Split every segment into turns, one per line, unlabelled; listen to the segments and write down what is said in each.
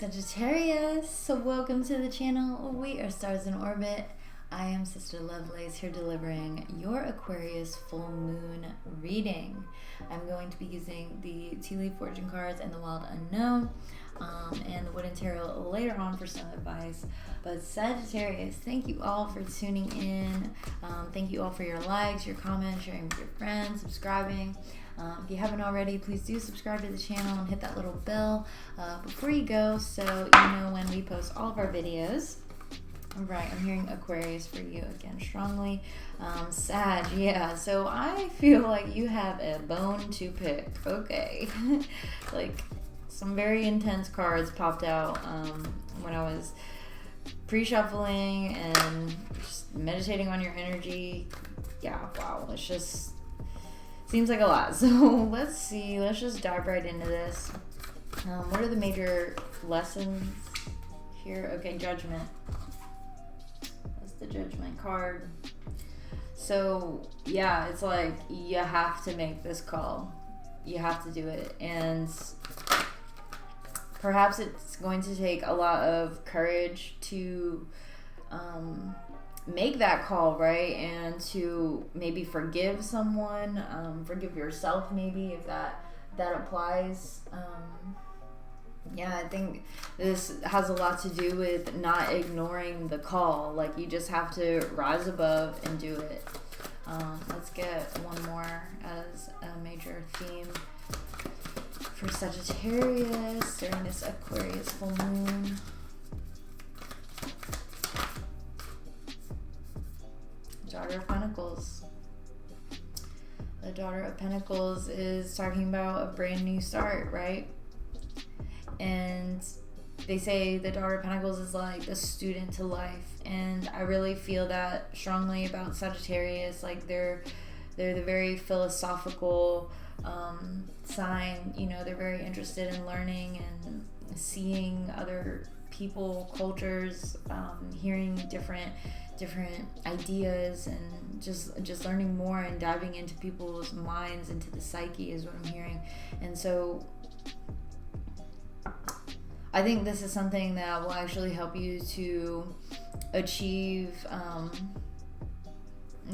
Sagittarius, so welcome to the channel. We are Stars in Orbit. I am Sister Lovelace here delivering your Aquarius full moon reading. I'm going to be using the tea leaf fortune cards and the wild unknown and the wooden tarot later on for some advice. But Sagittarius, thank you all for tuning in. Thank you all for your likes, your comments, sharing with your friends, subscribing. If you haven't already, please do subscribe to the channel and hit that little bell before you go so you know when we post all of our videos. All right, I'm hearing Aquarius for you again strongly. Sag, yeah, so I feel like you have a bone to pick. Okay. Like some very intense cards popped out when I was pre-shuffling and just meditating on your energy. Yeah, wow, it's just seems like a lot. So let's see. Let's just dive right into this. What are the major lessons here? Okay, Judgment. That's the Judgment card. So yeah, it's like you have to make this call. You have to do it. And perhaps it's going to take a lot of courage to make that call, right? And to maybe forgive someone, forgive yourself maybe, if that applies. Yeah, I think this has a lot to do with not ignoring the call. Like, you just have to rise above and do it. Let's get one more as a major theme for Sagittarius during this Aquarius full moon. Daughter of Pentacles. The Daughter of Pentacles is talking about a brand new start, right? And they say the Daughter of Pentacles is like a student to life, and I really feel that strongly about Sagittarius. Like they're the very philosophical sign. You know, they're very interested in learning and seeing other people, cultures, hearing different ideas, and just learning more and diving into people's minds, into the psyche is what I'm hearing. And so I think this is something that will actually help you to achieve.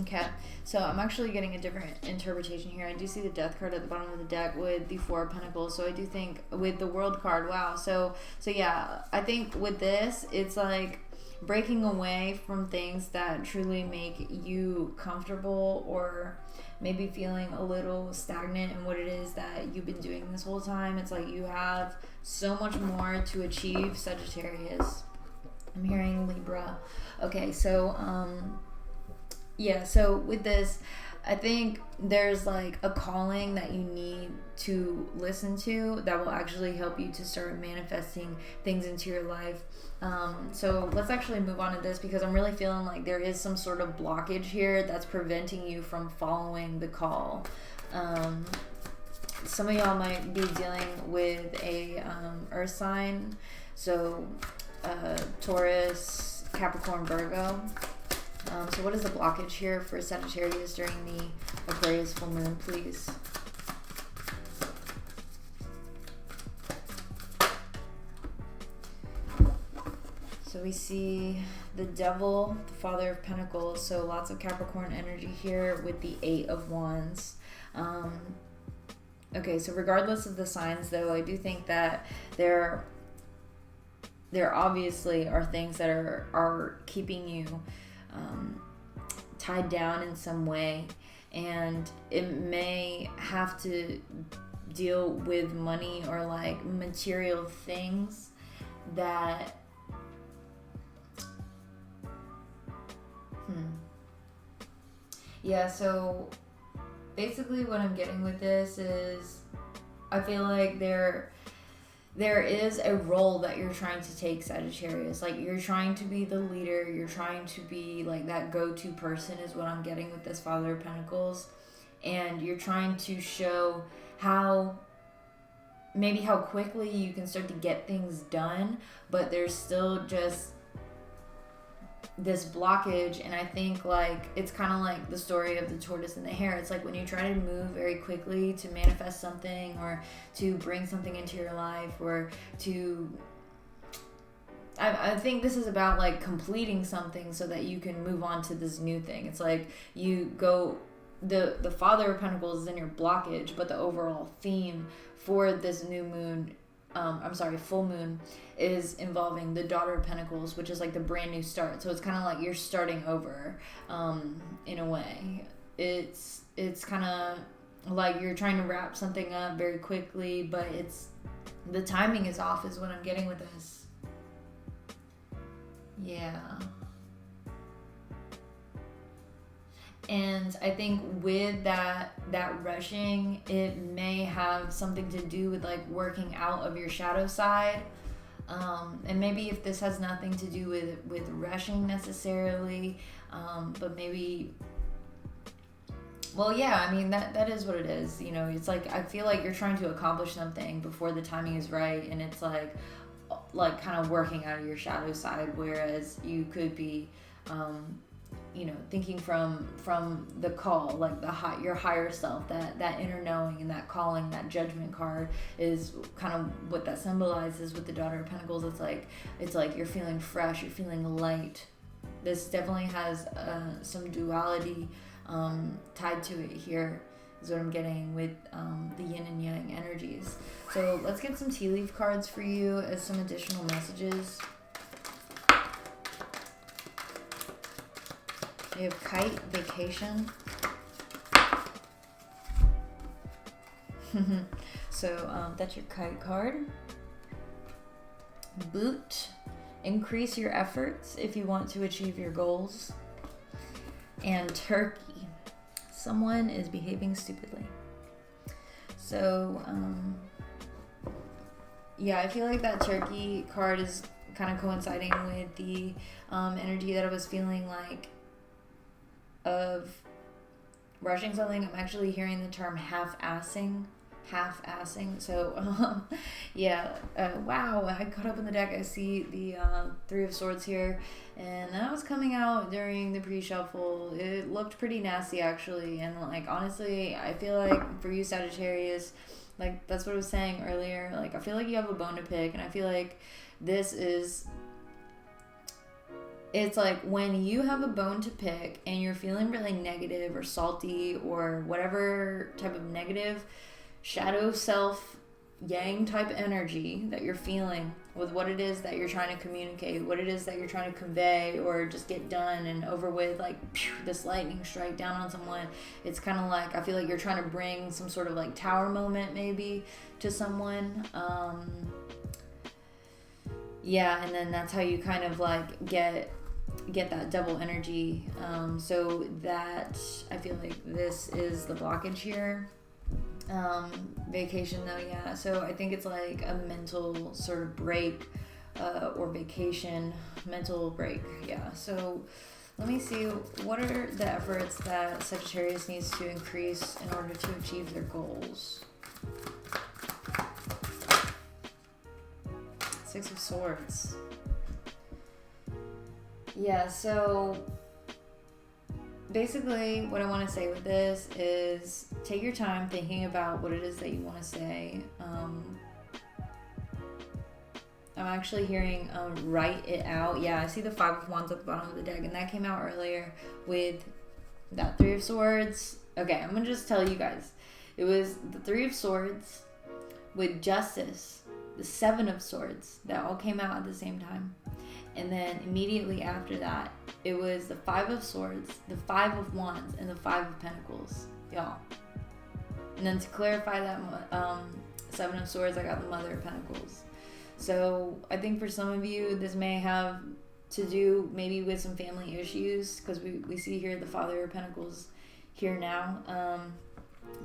Okay, so I'm actually getting a different interpretation here. I do see the Death card at the bottom of the deck with the Four of Pentacles. So I do think with the World card, wow. So yeah, I think with this, it's like breaking away from things that truly make you comfortable, or maybe feeling a little stagnant in what it is that you've been doing this whole time. It's like you have so much more to achieve, Sagittarius. I'm hearing Libra. Okay, so yeah, so with this, I think there's like a calling that you need to listen to that will actually help you to start manifesting things into your life. So let's actually move on to this, because I'm really feeling like there is some sort of blockage here that's preventing you from following the call. Some of y'all might be dealing with a earth sign, so Taurus, Capricorn, Virgo. So what is the blockage here for Sagittarius during the Aquarius full moon, please? So we see the Devil, the Father of Pentacles, so lots of Capricorn energy here with the Eight of Wands. Okay, so regardless of the signs, though, I do think that there obviously are things that are keeping you tied down in some way, and it may have to deal with money or like material things that yeah, so basically what I'm getting with this is I feel like there is a role that you're trying to take, Sagittarius. Like, you're trying to be the leader. You're trying to be like that go-to person is what I'm getting with this Father of Pentacles. And you're trying to show how quickly you can start to get things done, but there's still just this blockage. And I think like it's kind of like the story of the tortoise and the hare. It's like when you try to move very quickly to manifest something, or to bring something into your life, or to I think this is about like completing something so that you can move on to this new thing. It's like you go, the Father of Pentacles is in your blockage, but the overall theme for this new moon, full moon, is involving the Daughter of Pentacles, which is like the brand new start. So it's kind of like you're starting over, in a way. It's kind of like you're trying to wrap something up very quickly, but the timing is off is what I'm getting with this. Yeah. And I think with that rushing, it may have something to do with like working out of your shadow side. And maybe if this has nothing to do with rushing necessarily, but maybe, well, yeah, I mean, that is what it is. You know, it's like, I feel like you're trying to accomplish something before the timing is right. And it's like kind of working out of your shadow side, whereas you could be, thinking from the call, like your higher self, that inner knowing and that calling. That Judgment card is kind of what that symbolizes with the Daughter of Pentacles. It's like you're feeling fresh, you're feeling light. This definitely has some duality tied to it here, is what I'm getting with the yin and yang energies. So let's get some tea leaf cards for you as some additional messages. We have Kite, Vacation. So that's your Kite card. Boot, increase your efforts if you want to achieve your goals. And Turkey, someone is behaving stupidly. So yeah, I feel like that Turkey card is kind of coinciding with the energy that I was feeling like of rushing something. I'm actually hearing the term half-assing. So wow, I caught up in the deck. I see the Three of Swords here, and that was coming out during the pre-shuffle. It looked pretty nasty actually, and like honestly, I feel like for you Sagittarius, like that's what I was saying earlier, like I feel like you have a bone to pick, and I feel like it's like when you have a bone to pick and you're feeling really negative or salty or whatever type of negative shadow self yang type energy that you're feeling with what it is that you're trying to communicate, what it is that you're trying to convey or just get done and over with, like this lightning strike down on someone. It's kind of like I feel like you're trying to bring some sort of like tower moment maybe to someone. And then that's how you kind of like get that double energy. So that I feel like this is the blockage here. Vacation though, yeah. So I think it's like a mental sort of break, or vacation, mental break. Yeah. So let me see, what are the efforts that Sagittarius needs to increase in order to achieve their goals? Six of Swords. Yeah, so basically what I want to say with this is take your time thinking about what it is that you want to say. I'm actually hearing write it out. Yeah, I see the Five of Wands at the bottom of the deck, and that came out earlier with that Three of Swords. Okay, I'm going to just tell you guys. It was the Three of Swords with Justice, the Seven of Swords, that all came out at the same time. And then immediately after that, it was the Five of Swords, the Five of Wands, and the Five of Pentacles, y'all. And then to clarify that Seven of Swords, I got the Mother of Pentacles. So I think for some of you, this may have to do maybe with some family issues, because we see here the Father of Pentacles here now.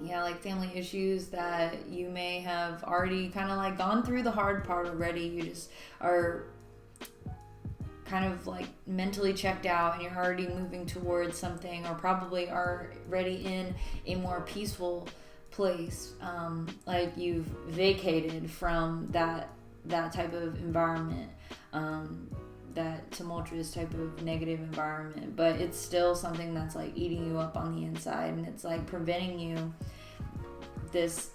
Like family issues that you may have already kind of like gone through the hard part already. You just are kind of like mentally checked out and you're already moving towards something, or probably are already in a more peaceful place. Like you've vacated from that type of environment, that tumultuous type of negative environment, but it's still something that's like eating you up on the inside, and it's like preventing you this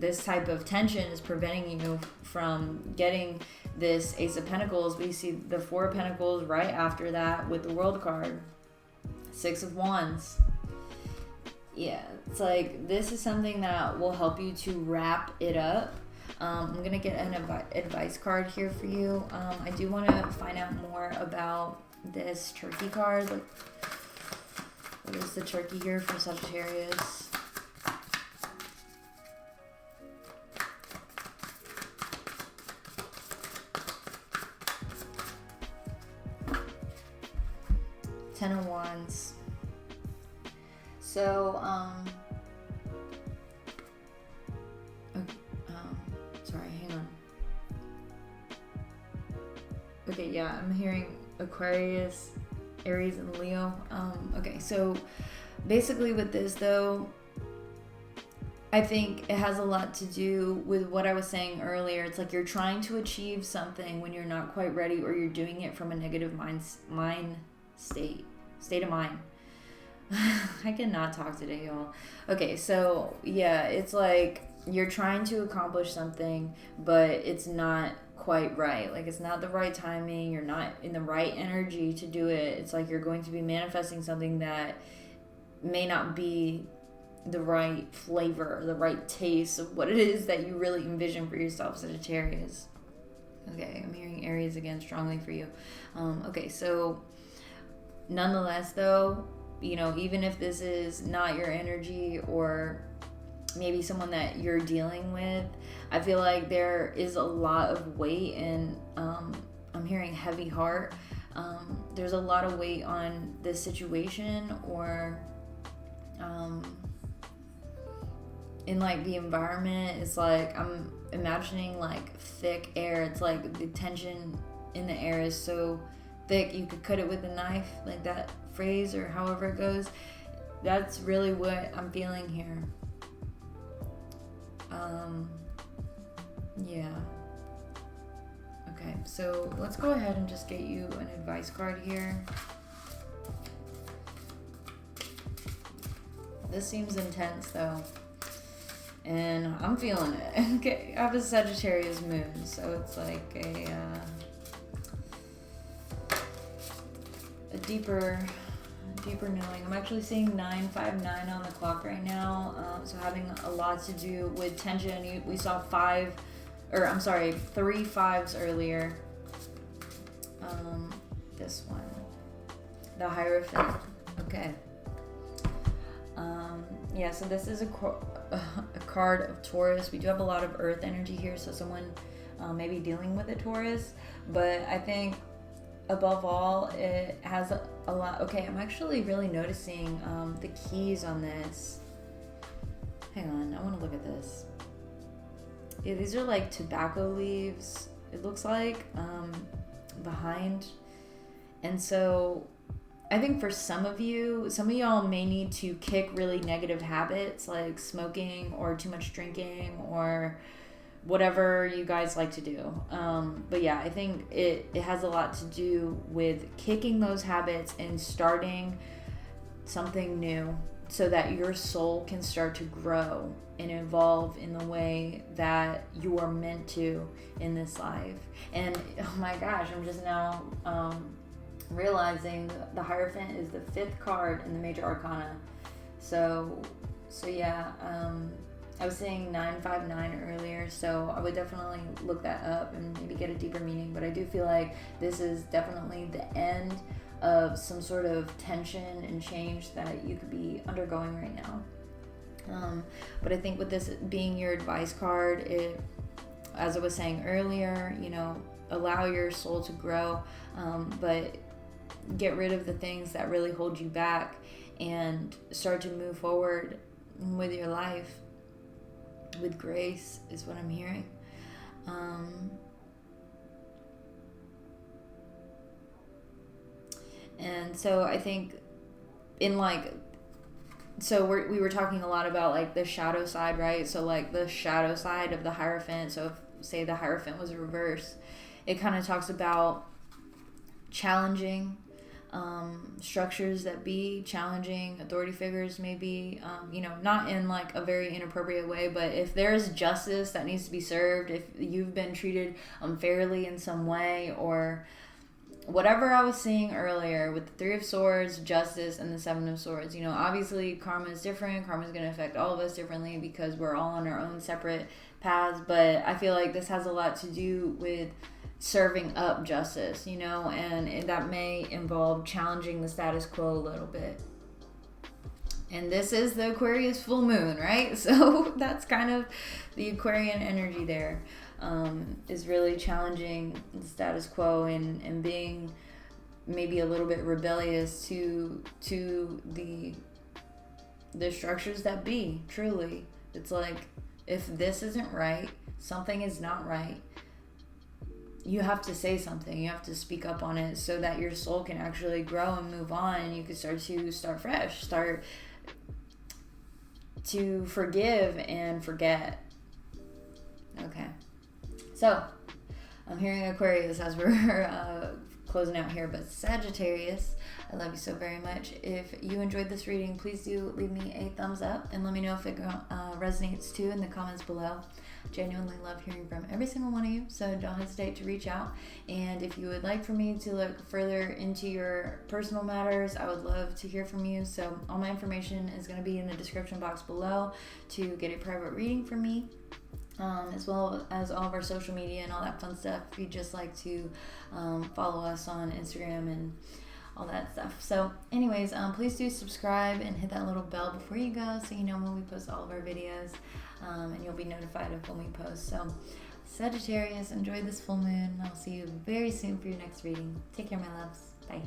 this type of tension is preventing you from getting this Ace of Pentacles. We see the Four of Pentacles right after that with the World card. Six of Wands. Yeah, it's like this is something that will help you to wrap it up. I'm going to get an advice card here for you. I do want to find out more about this Turkey card. Like, what is the Turkey here for Sagittarius? Ten of Wands. So, sorry, hang on. Okay, yeah, I'm hearing Aquarius, Aries, and Leo. Okay, so basically with this though, I think it has a lot to do with what I was saying earlier. It's like you're trying to achieve something when you're not quite ready, or you're doing it from a negative state of mind. I cannot talk today, y'all. Okay, so yeah, it's like you're trying to accomplish something, but it's not quite right. Like, it's not the right timing. You're not in the right energy to do it. It's like you're going to be manifesting something that may not be the right flavor, the right taste of what it is that you really envision for yourself, Sagittarius. Okay, I'm hearing Aries again strongly for you. Okay, so nonetheless, though, you know, even if this is not your energy or maybe someone that you're dealing with, I feel like there is a lot of weight, and I'm hearing heavy heart. There's a lot of weight on this situation, or in like the environment. It's like I'm imagining like thick air. It's like the tension in the air is so thick you could cut it with a knife, like that phrase, or however it goes. That's really what I'm feeling here. Yeah. Okay, so let's go ahead and just get you an advice card here. This seems intense though, and I'm feeling it. Okay, I have a Sagittarius moon, so it's like a deeper knowing. I'm actually seeing 959 on the clock right now, so having a lot to do with tension. We saw 3 fives earlier. This one, the Hierophant. Okay. Yeah, so this is a card of Taurus. We do have a lot of earth energy here, so someone may be dealing with a Taurus, but I think above all, it has a lot. Okay, I'm actually really noticing the keys on this. Hang on, I want to look at this. Yeah, these are like tobacco leaves, it looks like, behind. And so I think for some of y'all may need to kick really negative habits like smoking or too much drinking or whatever you guys like to do. But yeah, I think it has a lot to do with kicking those habits and starting something new so that your soul can start to grow and evolve in the way that you are meant to in this life. And oh my gosh, I'm just now realizing the Hierophant is the 5th card in the Major Arcana. So yeah, I was saying 959 earlier, so I would definitely look that up and maybe get a deeper meaning. But I do feel like this is definitely the end of some sort of tension and change that you could be undergoing right now. But I think with this being your advice card, it, as I was saying earlier, you know, allow your soul to grow, but get rid of the things that really hold you back and start to move forward with your life with grace is what I'm hearing. And so I think in like, so we were talking a lot about like the shadow side, right? So like the shadow side of the Hierophant. So if say the Hierophant was reversed, it kind of talks about challenging, structures that be, challenging authority figures maybe, not in like a very inappropriate way, but if there's justice that needs to be served, if you've been treated unfairly in some way, or whatever I was seeing earlier with the Three of Swords, Justice, and the Seven of Swords. Obviously karma is different. Karma is going to affect all of us differently because we're all on our own separate paths. But I feel like this has a lot to do with serving up justice, and that may involve challenging the status quo a little bit. And this is the Aquarius full moon, right? So that's kind of the Aquarian energy there. Is really challenging the status quo and being maybe a little bit rebellious to the structures that be. Truly, it's like, if this isn't right, something is not right, you have to say something. You have to speak up on it so that your soul can actually grow and move on, and you can start fresh, start to forgive and forget. Okay. So, I'm hearing Aquarius as we're closing out here, but Sagittarius, I love you so very much. If you enjoyed this reading, please do leave me a thumbs up and let me know if it resonates too in the comments below. Genuinely love hearing from every single one of you, so don't hesitate to reach out. And if you would like for me to look further into your personal matters, I would love to hear from you. So all my information is going to be in the description box below to get a private reading from me. As well as all of our social media and all that fun stuff. If you'd just like to follow us on Instagram and all that stuff. So anyways, please do subscribe and hit that little bell before you go so you know when we post all of our videos, and you'll be notified of when we post. So Sagittarius, enjoy this full moon. I'll see you very soon for your next reading. Take care, my loves. Bye.